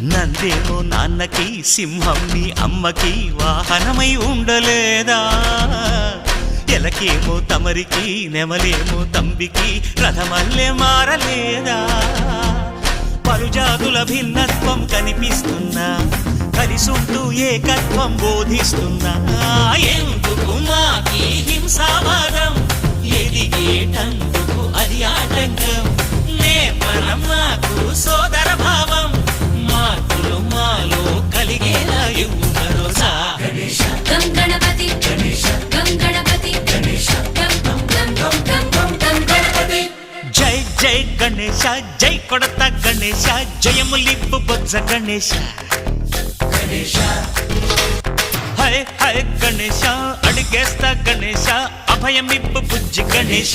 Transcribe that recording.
నందేమో నాన్నకి సింహం నీ అమ్మకి వాహనమై ఉండలేదా ఎలకేమో తమరికి నెమలేమో తంబికి రథమల్లే మారలేదా పలుజాతుల భిన్నత్వం కనిపిస్తున్నా కలిసుంటూ ఏకత్వం బోధిస్తున్నా ఎందుకు మాకి హింసావాదం ఎదిగేటందుకు అది ఆటంకం నేపరం మాకు సోదర భావం మార్పులు మాలో కలిగేలా ఇవ్వు భరోసా గం గణపతి గం గణపతి గం గం గం గం గం గణపతి జై జై గణేశ జై కొడత గణేశ జయములిప్పు బొజ్జ గణేశ హై హై గణేశ అడిగేస్తా గణేశ అభయమిప్పు బుజ్జి గణేశ